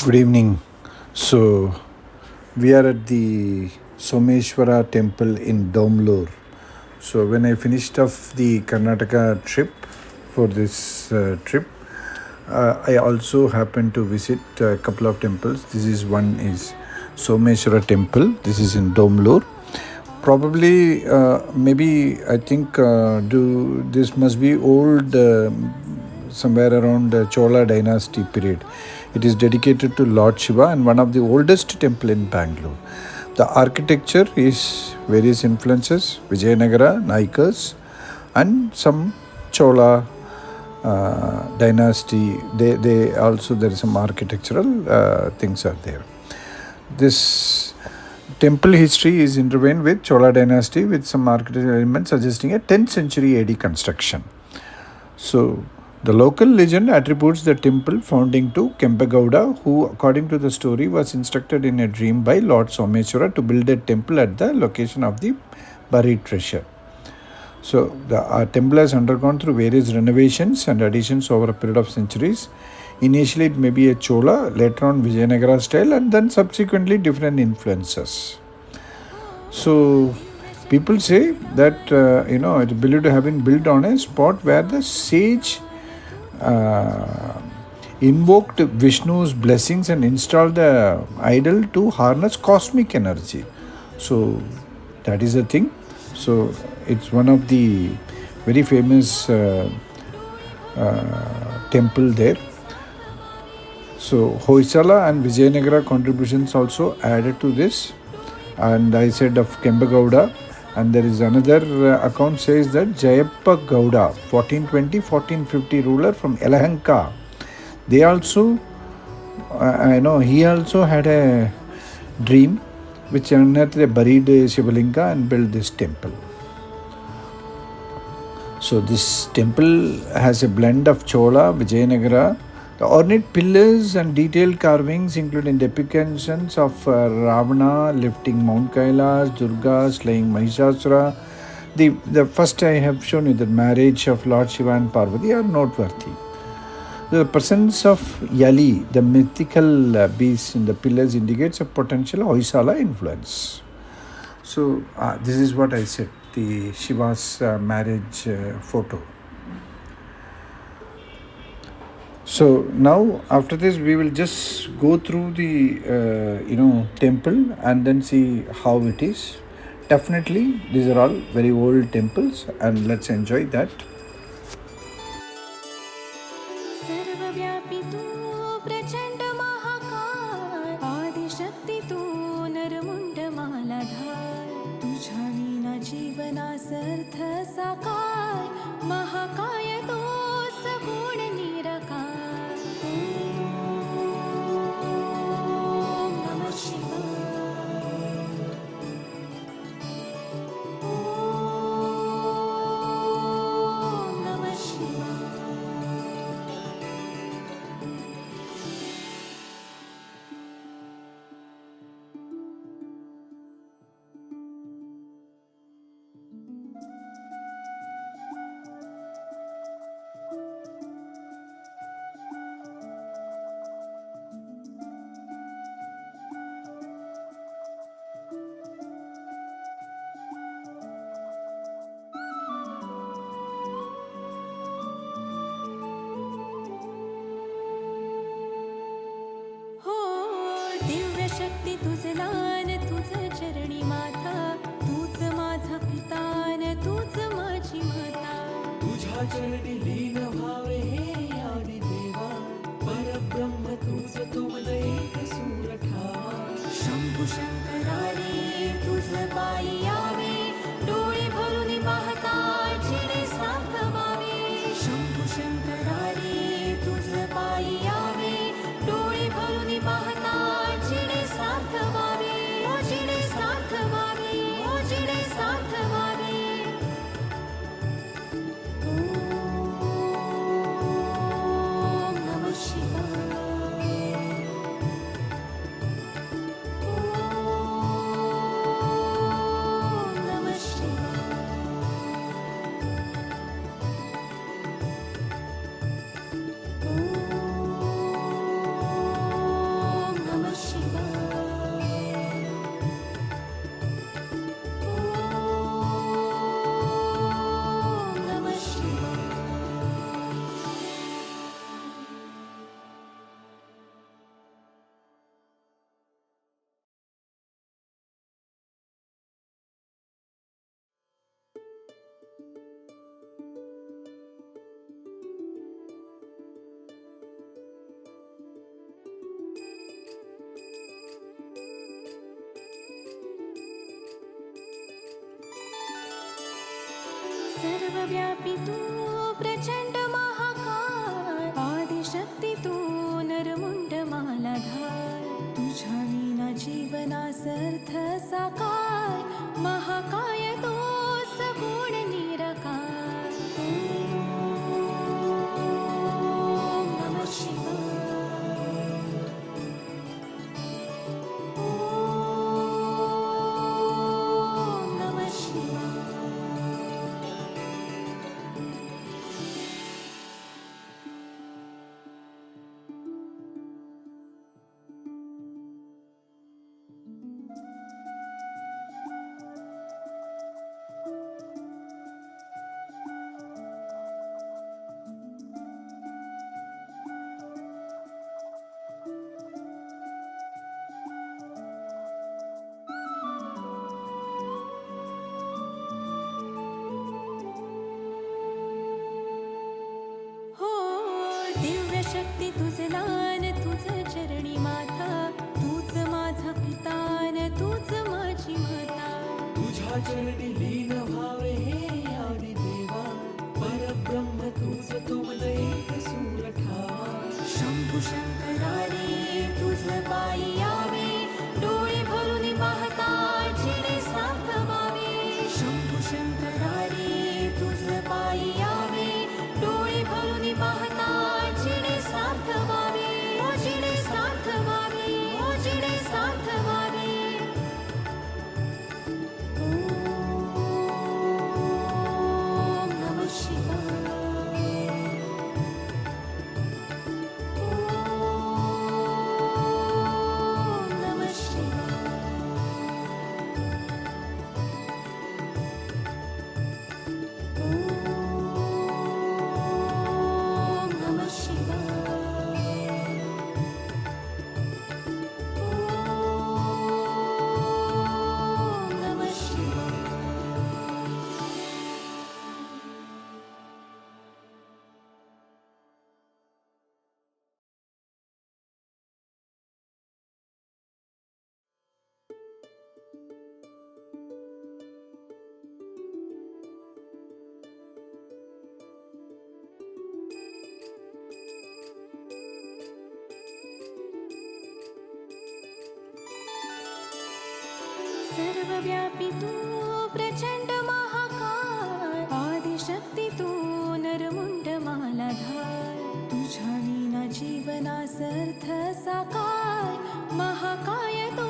Good evening. So, we are at the Someshwara temple in Domlur. So, when I finished off the Karnataka trip for this trip, I also happened to visit a couple of temples. This is one is Someshwara temple. This is in Domlur. Probably, maybe I think do this must be old, somewhere around Chola dynasty period. It is dedicated to Lord Shiva and one of the oldest temple in Bangalore. The architecture is various influences, Vijayanagara, Naikas, and some Chola dynasty. They also there is some architectural things are there. This temple history is intertwined with Chola dynasty with some architectural elements suggesting a 10th century AD construction. So, the local legend attributes the temple founding to Kempegowda, who, according to the story, was instructed in a dream by Lord Someshwara to build a temple at the location of the buried treasure. So, the temple has undergone through various renovations and additions over a period of centuries. Initially, it may be a Chola, later on Vijayanagara style, and then subsequently different influences. So, people say that it's believed to have been built on a spot where the sage invoked Vishnu's blessings and installed the idol to harness cosmic energy. So that is the thing. So it's one of the very famous temple there. So Hoysala and Vijayanagara contributions also added to this. And I said of Kempegowda. And there is another account says that Jayappa Gowda, 1420-1450 ruler from Yelahanka. They also, I know he also had a dream which unearthed a buried Shivalinga and built this temple. So this temple has a blend of Chola, Vijayanagara. The ornate pillars and detailed carvings including depictions of Ravana lifting Mount Kailas, Durga slaying Mahishasura. The first I have shown you the marriage of Lord Shiva and Parvati are noteworthy. The presence of Yali, the mythical beast in the pillars, indicates a potential Hoysala influence. So this is what I said, the Shiva's marriage photo. So now after this we will just go through the temple and then see how it is. Definitely these are all very old temples and let's enjoy that. सर्वव्यापी तू प्रचंड महाकाय आदिशक्ती तू नरमुंड मालाधार तुझ्या विना जीवनास अर्थ साकार महाकाय तो सगुण निराकार ओम नमः शिवाय ओम नमः शिवाय हो दिव्य शक्ती तुझ लान तुझ चरणी माता तूच माझा पितान तूच माझी माता तुझ्या चरणी लीन व्हावे हे आदि देवा परब्रह्म तूच तुमज एक सूर ठावा शंभू शंकरारे तुझ पायी यावे डोळे भरून पाहता जिने सार्थवावे शंभू शंकरारे तुझ पायी यावे डोळे भरून पाहता जिने सार्थवावे ओ जिने सार्थवावे ओ जिने सार्थवावे ओम नमः शिवाय ओम सर्वव्यापी तू प्रचंड महाकाय आदिशक्ती तू नरमुंड मालाधार तुझ्या विना जीवनास अर्थ साकार महाकाय तो सगुण निराकार ओम नमः शिवाय ओम नमः शिवाय हो दिव्य शक्ती तुझे दान तुझ चरणी माता तूच माझा पितान तूच माझी माता तुझ्या चरणी लीन व्हावे हे आदि देवा परब्रह्म तूच तुमज एक सूर ठावा शंभू शंकरारे तुझ पायी यावे डोळे भरून पाहता जिने सार्थवावे शंभू शंकरारे तुझ पायी यावे डोळे भरून पाहता जिने सार्थवावे ओ जिने सार्थवावे ओ जिने सार्थवावे ओम नमः शिवाय ओम नमः शिवाय ओम नमः शिवाय ओम नमः शिवाय सर्वव्यापी तू प्रचंड महाकाय आदिशक्ती तू नरमुंड मालाधार तुझ्या विना जीवनास अर्थ साकार महाकाय तो